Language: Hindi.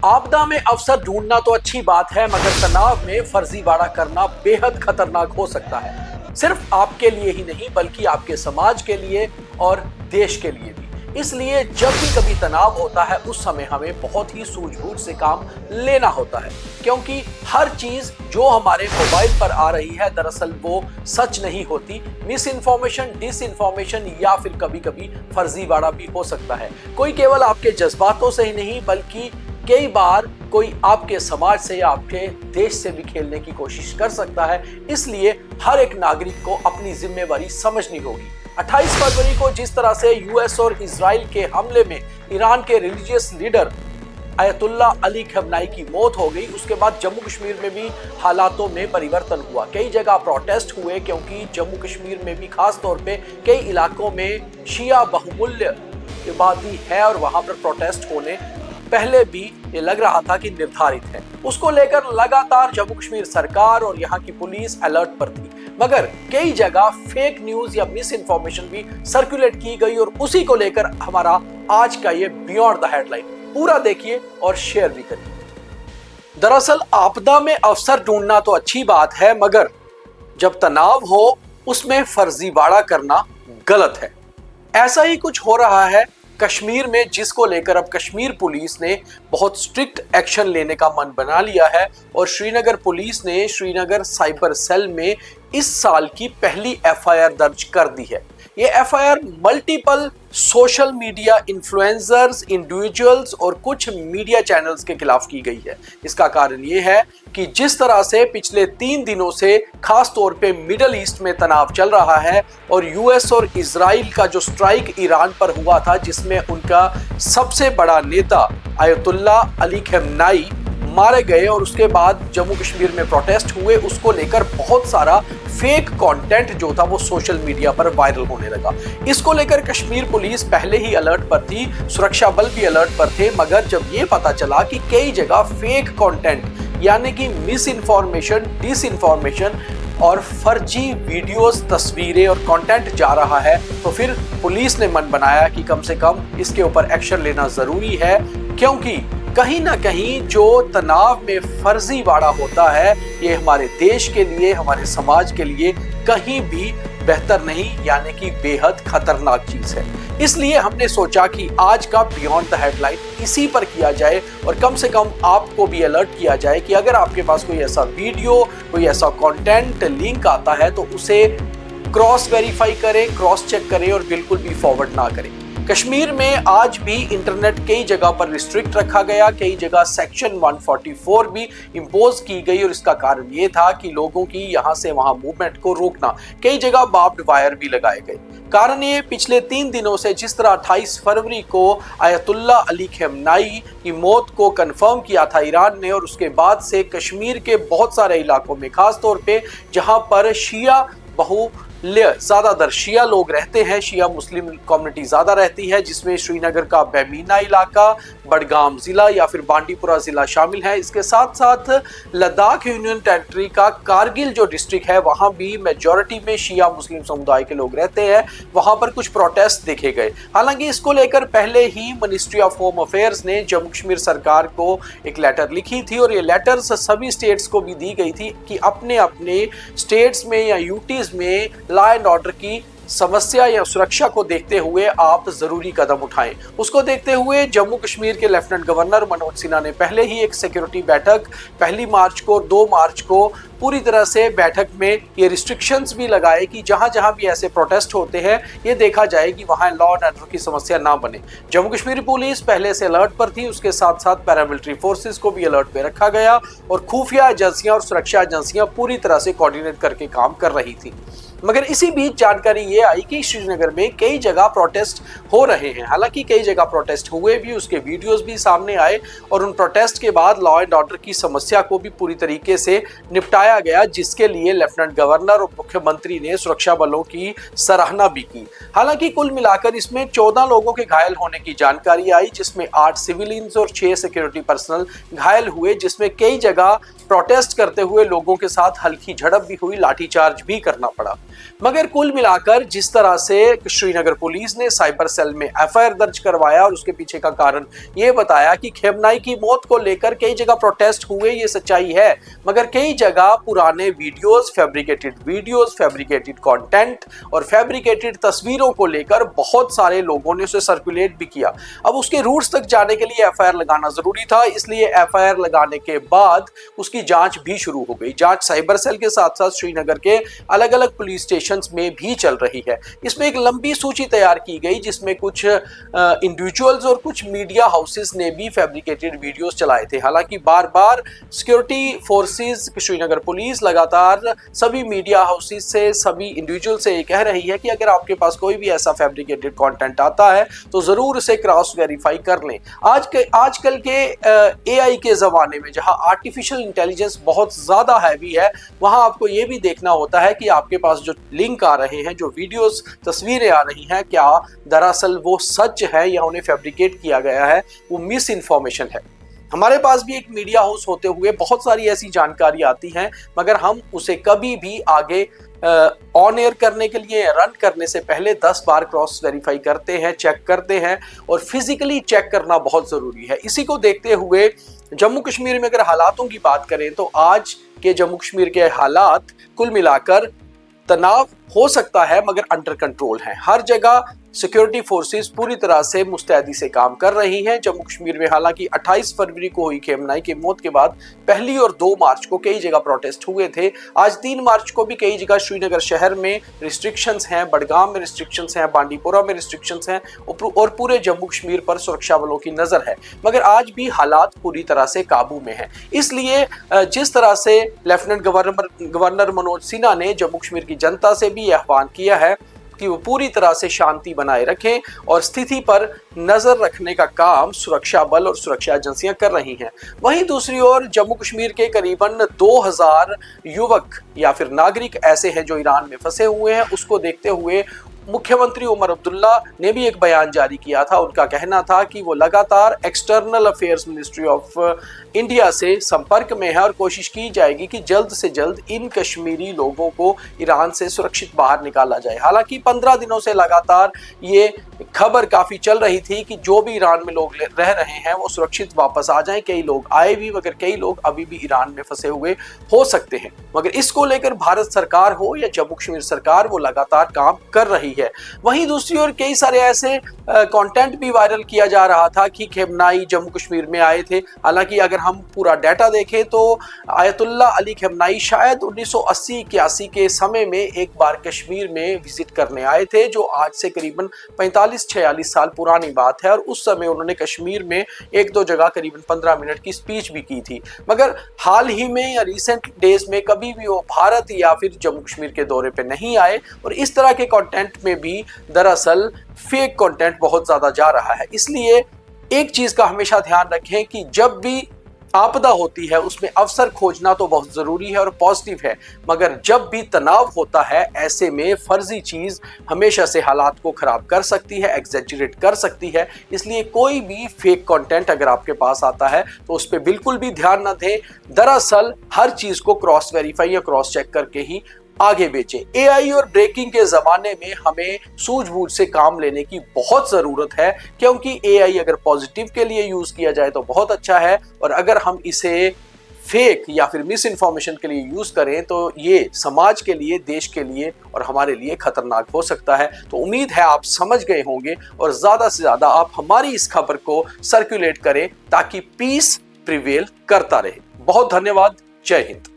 आपदा में अवसर ढूंढना तो अच्छी बात है, मगर तनाव में फर्जीवाड़ा करना बेहद खतरनाक हो सकता है। सिर्फ आपके लिए ही नहीं बल्कि आपके समाज के लिए और देश के लिए भी। इसलिए जब भी कभी तनाव होता है उस समय हमें बहुत ही सूझबूझ से काम लेना होता है, क्योंकि हर चीज जो हमारे मोबाइल पर आ रही है दरअसल वो सच नहीं होती। मिस इन्फॉर्मेशन, डिस इन्फॉर्मेशन या फिर कभी कभी फर्जीवाड़ा भी हो सकता है। कोई केवल आपके जज्बातों से ही नहीं बल्कि कई बार कोई आपके समाज से या आपके देश से भी खेलने की कोशिश कर सकता है। इसलिए हर एक नागरिक को अपनी जिम्मेवारी समझनी होगी। 28 फरवरी को जिस तरह से यूएस और इजराइल के हमले में ईरान के रिलीजियस लीडर अयतुल्ला अली खamenei की मौत हो गई, उसके बाद जम्मू कश्मीर में भी हालातों में परिवर्तन हुआ। कई जगह प्रोटेस्ट हुए क्योंकि जम्मू कश्मीर में भी खास तौर पे कई इलाकों में शिया बहुमूल्य आबादी है और वहां पर प्रोटेस्ट होने पहले भी ये लग रहा था कि निर्धारित है। उसको लेकर लगातार जम्मू कश्मीर सरकार और यहाँ की पुलिस अलर्ट पर थी, मगर कई जगह फेक न्यूज या मिस इन्फॉर्मेशन भी सर्कुलेट की गई और उसी को लेकर हमारा आज का ये बियॉन्ड द हेडलाइन पूरा देखिए और शेयर भी करिए। दरअसल आपदा में अवसर ढूंढना तो अच्छी बात है, मगर जब तनाव हो उसमें फर्जीवाड़ा करना गलत है। ऐसा ही कुछ हो रहा है कश्मीर में, जिसको लेकर अब कश्मीर पुलिस ने बहुत स्ट्रिक्ट एक्शन लेने का मन बना लिया है और श्रीनगर पुलिस ने श्रीनगर साइबर सेल में इस साल की पहली एफआईआर दर्ज कर दी है। ये FIR multiple social media influencers, individuals और कुछ मीडिया चैनल्स के खिलाफ की गई है। इसका कारण ये है कि जिस तरह से पिछले 3 दिनों से खास तौर पे मिडल ईस्ट में तनाव चल रहा है और यूएस और इजराइल का जो स्ट्राइक ईरान पर हुआ था जिसमें उनका सबसे बड़ा नेता अयतुल्ला अली खamenei मारे गए और उसके बाद जम्मू कश्मीर में प्रोटेस्ट हुए, उसको लेकर बहुत सारा फेक कंटेंट जो था वो सोशल मीडिया पर वायरल होने लगा। इसको लेकर कश्मीर पुलिस पहले ही अलर्ट पर थी, सुरक्षा बल भी अलर्ट पर थे, मगर जब ये पता चला कि कई जगह फेक कंटेंट यानी कि मिस इन्फॉर्मेशन, डिस इन्फॉर्मेशन और फर्जी वीडियोस, तस्वीरें और कंटेंट जा रहा है, तो फिर पुलिस ने मन बनाया कि कम से कम इसके ऊपर एक्शन लेना जरूरी है, क्योंकि कहीं ना कहीं जो तनाव में फर्जीवाड़ा होता है ये हमारे देश के लिए, हमारे समाज के लिए कहीं भी बेहतर नहीं, यानी कि बेहद खतरनाक चीज है। इसलिए हमने सोचा कि आज का बियॉन्ड द हेडलाइन इसी पर किया जाए और कम से कम आपको भी अलर्ट किया जाए कि अगर आपके पास कोई ऐसा वीडियो, कोई ऐसा कंटेंट लिंक आता है तो उसे क्रॉस वेरीफाई करें, क्रॉस चेक करें और बिल्कुल भी फॉरवर्ड ना करें। कश्मीर में आज भी इंटरनेट कई जगह पर रिस्ट्रिक्ट रखा गया, कई जगह सेक्शन 144 भी इम्पोज की गई और इसका कारण ये था कि लोगों की यहाँ से वहाँ मूवमेंट को रोकना। कई जगह बार्ब्ड वायर भी लगाए गए। कारण ये पिछले 3 दिनों से जिस तरह 28 फरवरी को अयतुल्ला अली खamenei की मौत को कंफर्म किया था ईरान ने और उसके बाद से कश्मीर के बहुत सारे इलाकों में खास तौर पे जहां पर शिया ज्यादातर शिया लोग रहते हैं, शिया मुस्लिम कम्युनिटी ज्यादा रहती है, जिसमें श्रीनगर का बेमीना इलाका, बडगाम जिला या फिर बांडीपुरा जिला शामिल है। इसके साथ साथ लद्दाख यूनियन टेरिटरी का कारगिल जो डिस्ट्रिक्ट है वहां भी मेजॉरिटी में शिया मुस्लिम समुदाय के लोग रहते हैं। वहां पर कुछ प्रोटेस्ट देखे गए। हालांकि इसको लेकर पहले ही मिनिस्ट्री ऑफ होम अफेयर्स ने जम्मू कश्मीर सरकार को एक लेटर लिखी थी और ये लेटर्स सभी स्टेट्स को भी दी गई थी कि अपने अपने स्टेट्स में या यूटीज में लॉ एंड ऑर्डर की समस्या या सुरक्षा को देखते हुए आप जरूरी कदम उठाएं। उसको देखते हुए जम्मू कश्मीर के लेफ्टिनेंट गवर्नर मनोज सिन्हा ने पहले ही एक सिक्योरिटी बैठक 1 मार्च को, 2 मार्च को पूरी तरह से बैठक में ये रिस्ट्रिक्शंस भी लगाए कि जहां जहां भी ऐसे प्रोटेस्ट होते हैं ये देखा जाए कि वहां लॉ एंड ऑर्डर की समस्या ना बने। जम्मू कश्मीर पुलिस पहले से अलर्ट पर थी, उसके साथ साथ पैरामिलिट्री फोर्सेस को भी अलर्ट पे रखा गया और खुफिया एजेंसियां और सुरक्षा एजेंसियां पूरी तरह से कोऑर्डिनेट करके काम कर रही थी। मगर इसी बीच जानकारी ये आई कि श्रीनगर में कई जगह प्रोटेस्ट हो रहे हैं। हालांकि कई जगह प्रोटेस्ट हुए भी, उसके वीडियोस भी सामने आए और उन प्रोटेस्ट के बाद लॉ एंड ऑर्डर की समस्या को भी पूरी तरीके से निपटाया गया, जिसके लिए लेफ्टिनेंट गवर्नर और मुख्यमंत्री ने सुरक्षा बलों की सराहना भी की। हालांकि कुल मिलाकर इसमें 14 लोगों के घायल होने की जानकारी आई, जिसमें 8 सिविलियंस और 6 सिक्योरिटी पर्सनल घायल हुए, जिसमें कई जगह प्रोटेस्ट करते हुए लोगों के साथ हल्की झड़प भी हुई, लाठीचार्ज भी करना पड़ा। मगर कुल मिलाकर जिस तरह से श्रीनगर पुलिस ने साइबर सेल में एफआईआर दर्ज करवाया और उसके पीछे का कारण ये बताया कि खेमनाई की मौत को लेकर कई जगह प्रोटेस्ट हुए, ये सच्चाई है, मगर कई जगह पुराने वीडियोस, फैब्रिकेटेड कंटेंट और फैब्रिकेटेड तस्वीरों को लेकर बहुत सारे लोगों ने उसे सर्कुलेट भी किया। अब उसके रूट्स तक जाने के लिए एफआईआर लगाना जरूरी था, इसलिए एफआईआर लगाने के बाद उसकी जांच भी शुरू हो गई। जांच साइबर सेल के साथ साथ श्रीनगर के अलग अलग पुलिस स्टेशन में भी चल रही है। इसमें एक लंबी सूची तैयार की गई जिसमें कुछ इंडिविजुअल्स और कुछ मीडिया हाउसेस ने भी फैब्रिकेटेड वीडियोस चलाए थे। हालांकि बार बार सिक्योरिटी फोर्सेस श्रीनगर पुलिस लगातार सभी मीडिया हाउसेस से, सभी इंडिविजुअल से ये कह रही है कि अगर आपके पास कोई भी ऐसा फैब्रिकेटेड कंटेंट आता है तो जरूर उसे क्रॉस वेरीफाई कर लें। आजकल के एआई के जमाने में जहां आर्टिफिशियल इंटेलिजेंस बहुत ज्यादा हैवी है, वहां आपको ये भी देखना होता है कि आपके पास जो लिंक आ रहे हैं, जो वीडियोस, तस्वीरें आ रही हैं, क्या दरअसल वो सच है या उन्हें फैब्रिकेट किया गया है, वो मिस इन्फॉर्मेशन है। हमारे पास भी एक मीडिया हाउस होते हुए बहुत सारी ऐसी जानकारी आती हैं, मगर हम उसे कभी भी आगे ऑन एयर करने के लिए, रन करने से पहले 10 बार क्रॉस वेरीफाई करते हैं, चेक करते हैं और फिजिकली चेक करना बहुत जरूरी है। इसी को देखते हुए जम्मू कश्मीर में अगर हालातों की बात करें तो आज के जम्मू कश्मीर के हालात कुल मिलाकर तनाव हो सकता है मगर अंडर कंट्रोल है। हर जगह सिक्योरिटी फोर्सेस पूरी तरह से मुस्तैदी से काम कर रही हैं। जम्मू कश्मीर में हालांकि 28 फरवरी को हुई खेमनाई की मौत के बाद 1 और 2 मार्च को कई जगह प्रोटेस्ट हुए थे। आज 3 मार्च को भी कई जगह श्रीनगर शहर में रिस्ट्रिक्शंस हैं, बडगाम में रिस्ट्रिक्शंस हैं, बांडीपोरा में रिस्ट्रिक्शंस हैं और पूरे जम्मू कश्मीर पर सुरक्षा बलों की नजर है। मगर आज भी हालात पूरी तरह से काबू में है। इसलिए जिस तरह से लेफ्टिनेंट गवर्नर मनोज सिन्हा ने जम्मू कश्मीर की जनता से भी आह्वान किया है कि वो पूरी तरह से शांति बनाए रखें और स्थिति पर नजर रखने का काम सुरक्षा बल और सुरक्षा एजेंसियां कर रही हैं। वहीं दूसरी ओर जम्मू कश्मीर के करीबन 2000 युवक या फिर नागरिक ऐसे हैं जो ईरान में फंसे हुए हैं। उसको देखते हुए मुख्यमंत्री उमर अब्दुल्ला ने भी एक बयान जारी किया था। उनका कहना था कि वो लगातार external affairs ministry of India से संपर्क में है और कोशिश की जाएगी कि जल्द से जल्द इन कश्मीरी लोगों को ईरान से सुरक्षित बाहर निकाला जाए। हालांकि 15 दिनों से लगातार ये खबर काफी चल रही थी कि जो भी ईरान में लोग रह रहे हैं वो सुरक्षित वापस आ जाएं। कई लोग आए भी, मगर कई लोग अभी भी ईरान में फंसे हुए हो सकते हैं। मगर इसको लेकर भारत सरकार हो या जम्मू कश्मीर सरकार, वो लगातार काम कर रही है। वहीं दूसरी ओर कई सारे ऐसे कंटेंट भी वायरल किया जा रहा था कि खेमनाई जम्मू कश्मीर में आए थे। हालांकि अगर हम पूरा डाटा देखें तो आयतुल्ला अली खेमनाई शायद 1980-81 के समय में एक बार कश्मीर में विजिट करने आए थे, जो आज से करीबन 45-46 साल पुरानी बात है। और उस समय उन्होंने कश्मीर में 1-2 जगह करीबन 15 मिनट की स्पीच भी की थी। मगर हाल ही में या रिसेंट डेज में कभी भी वो भारत या फिर जम्मू कश्मीर के दौरे पे नहीं आए। और इस तरह के कंटेंट में भी दरअसल फेक कंटेंट बहुत ज्यादा जा रहा है। इसलिए एक चीज का हमेशा ध्यान रखें कि जब भी आपदा होती है उसमें अवसर खोजना तो बहुत जरूरी है और पॉजिटिव है, मगर जब भी तनाव होता है ऐसे में फर्जी चीज हमेशा से हालात को खराब कर सकती है, एग्जैजरेट कर सकती है। इसलिए कोई भी फेक कंटेंट अगर आपके पास आता है तो उस पर बिल्कुल भी ध्यान न दें। दरअसल हर चीज को क्रॉस वेरीफाई या क्रॉस चेक करके ही आगे बेचें। एआई और ब्रेकिंग के जमाने में हमें सूझबूझ से काम लेने की बहुत जरूरत है, क्योंकि एआई अगर पॉजिटिव के लिए यूज किया जाए तो बहुत अच्छा है, और अगर हम इसे फेक या फिर मिस इन्फॉर्मेशन के लिए यूज करें तो ये समाज के लिए, देश के लिए और हमारे लिए खतरनाक हो सकता है। तो उम्मीद है आप समझ गए होंगे और ज्यादा से ज्यादा आप हमारी इस खबर को सर्कुलेट करें ताकि पीस प्रिवेल करता रहे। बहुत धन्यवाद। जय हिंद।